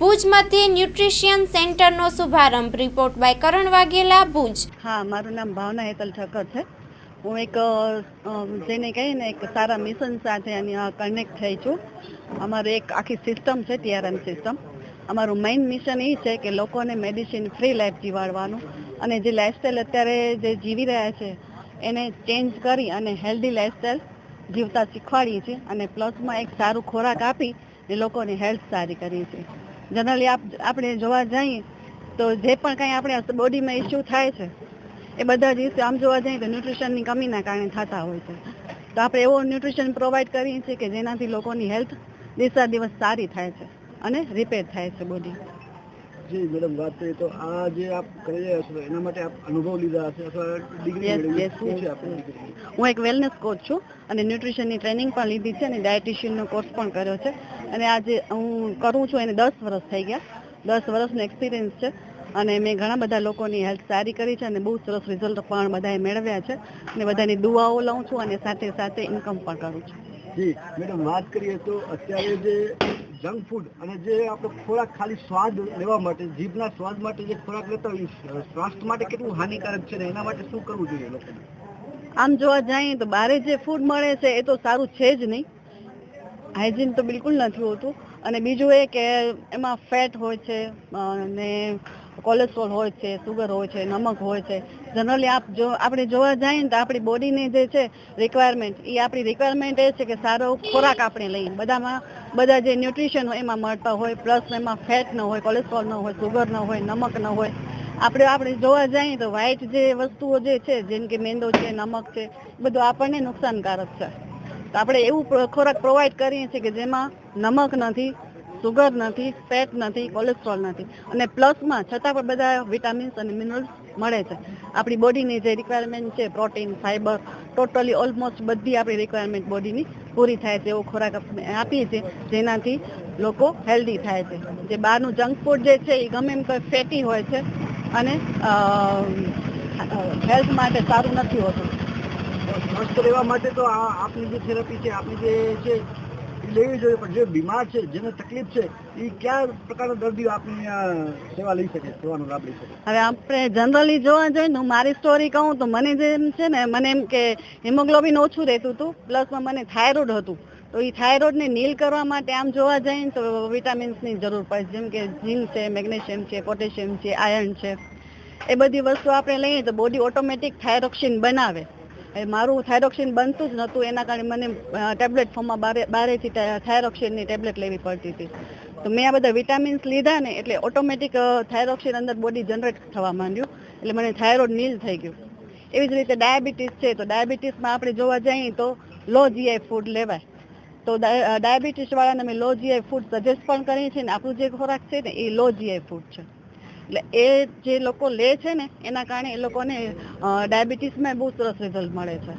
ભુજ મધ્યે ન્યુટ્રિશિયન સેન્ટરનો શુભારંભ। Report by કરણ વાઘેલા, ભુજ। हाँ, मारू नाम भावना हेतल ठक्कर है। હું એક જેને કહીએ ને એક સારા મિશન સાથે કનેક્ટ થઈ છું। અમારું એક આખી સિસ્ટમ છે, ટીઆરએમ સિસ્ટમ। અમારું મેઇન મિશન એ છે કે લોકોને મેડિસિન ફ્રી લાઈફ જીવાડવાનું અને જે લાઈફસ્ટાઈલ અત્યારે જે જીવી રહ્યા છે એને ચેન્જ કરી અને હેલ્ધી લાઈફસ્ટાઈલ જીવતા શીખવાડીએ છીએ અને પ્લસમાં એક સારું ખોરાક આપી એ લોકોની હેલ્થ સારી કરીએ છીએ। જનરલી આપણે જોવા જઈએ તો જે પણ કંઈ આપણે બોડીમાં ઇસ્યુ થાય છે એ બધા જ આમ જોવા જઈએ તો ન્યુટ્રિશનની કમીના કારણે થતા હોય છે। તો આપણે એવો ન્યુટ્રિશન પ્રોવાઈડ કરીએ છીએ કે જેનાથી લોકોની હેલ્થ દિવસે દિવસ સારી થાય છે અને રિપેર થાય છે બોડી। જી મેડમ, વાત કરીએ તો આ જે આપ કરી રહ્યા છો એના માટે આપ અનુભવ લીધા હશે અથવા ડિગ્રી મેળવી શું છે આપની ડિગ્રી? હું એક વેલનેસ કોચ છું અને ન્યુટ્રિશનની ટ્રેનિંગ પણ લીધી છે અને ડાયટિશિયનનો કોર્સ પણ કર્યો છે અને આજે હું કરું છું એને 10 વર્ષ થઈ ગયા। 10 વર્ષનો એક્સપિરિયન્સ છે અને મેં ઘણા બધા લોકોની હેલ્થ સારી કરી છે અને બહુ સરસ રિઝલ્ટ પણ બધાએ મેળવ્યા છે અને બધાની દુઆઓ લઉં છું અને સાથે સાથે ઇન્કમ પણ કરું છું। જી મેડમ, વાત કરીએ તો અત્યારે જે જંક ફૂડ અને જે આપણો ખોરાક ખાલી સ્વાદ લેવા માટે, જીભના સ્વાદ માટે જે ખોરાક લેતા હોય સ્વાસ્થ્ય માટે કેટલું હાનિકારક છે ને એના માટે શું કરવું જોઈએ લોકોને? આમ જોવા જઈએ તો બહારે જે ફૂડ મળે છે એ તો સારું છે જ નહીં, હાઇજીન તો બિલકુલ નથી હોતું અને બીજું એ કે એમાં ફેટ હોય છે અને કોલેસ્ટ્રોલ હોય છે, સુગર હોય છે, નમક હોય છે। જનરલી આપણે જોવા જઈએ ને તો આપણી બોડીની જે છે રિક્વાયરમેન્ટ એ આપણી રિક્વાયરમેન્ટ એ છે કે સારો ખોરાક આપણે લઈએ, બધા જે ન્યુટ્રિશન હોય એમાં મળતા હોય, પ્લસ એમાં ફેટ ન હોય, કોલેસ્ટ્રોલ ન હોય, સુગર ન હોય, નમક ન હોય। આપણે જોવા જઈએ તો વ્હાઈટ જે વસ્તુઓ જે છે જેમ કે મેંદો છે, નમક છે, બધું આપણને નુકસાનકારક છે। તો આપણે એવું ખોરાક પ્રોવાઈડ કરીએ છીએ કે જેમાં નમક નથી, સુગર નથી, ફેટ નથી, કોલેસ્ટ્રોલ નથી અને પ્લસમાં છતાં પણ બધા વિટામિન્સ અને મિનરલ્સ મળે છે। આપણી બોડીની જે રિક્વાયરમેન્ટ છે પ્રોટીન, ફાઈબર, ટોટલી ઓલમોસ્ટ બધી આપણી રિક્વાયરમેન્ટ બોડીની પૂરી થાય છે એવો ખોરાક આપણે આપીએ છીએ જેનાથી લોકો હેલ્ધી થાય છે। જે બહારનું જંક ફૂડ જે છે એ ગમે એમ કોઈ ફેટી હોય છે અને હેલ્થ માટે સારું નથી હોતું। સ્વસ્થ રહેવા માટે તો આપની જે થેરપી છે, આપની જે છે એ લેવી જોઈએ, પણ જે બીમાર છે, જેને તકલીફ છે એ કયા પ્રકારના દર્દીઓ આપની સેવા લઈ શકે, સેવાનો લાભ લઈ શકે? હવે આપણે જનરલી જોવા જઈએ ને મારી સ્ટોરી કહું તો મને જેમ છે ને મને એમ કે હિમોગ્લોબિન ઓછું રહેતું હતું, પ્લસમાં મને થાઇરોઇડ હતું। તો એ થાઇરોઇડને નીલ કરવા માટે આમ જોવા જઈએ તો વિટામિન્સની જરૂર પડે, જેમ કે ઝીંક છે, મેગ્નેશિયમ છે, પોટેશિયમ છે, આયર્ન છે। એ બધી વસ્તુ આપણે લઈએ તો બોડી ઓટોમેટિક થાઇરોક્સિન બનાવે। મારું થાઇરોક્સિન બનતું જ નહોતું એના કારણે મને ટેબ્લેટ ફોર્મમાં બારેથી થાઇરોક્સિનની ટેબ્લેટ લેવી પડતી હતી। તો મેં આ બધા વિટામિન્સ લીધા ને એટલે ઓટોમેટિક થાઇરોક્સિન અંદર બોડી જનરેટ થવા માંડ્યું એટલે મને થાઇરોઇડ નીલ થઈ ગયું। એવી જ રીતે ડાયાબિટીસ છે તો ડાયાબિટીસમાં આપણે જોવા જઈએ તો લો જીઆઈ ફૂડ લેવાય। તો ડાયાબિટીસ વાળાને અમે લો જીઆઈ ફૂડ સજેસ્ટ પણ કરીએ છીએ ને આપણું જે ખોરાક છે ને એ લો જીઆઈ ફૂડ છે। એટલે એ જે લોકો લે છે ને એના કારણે એ લોકોને ડાયાબિટીસમાં બહુ સરસ રિઝલ્ટ મળે છે।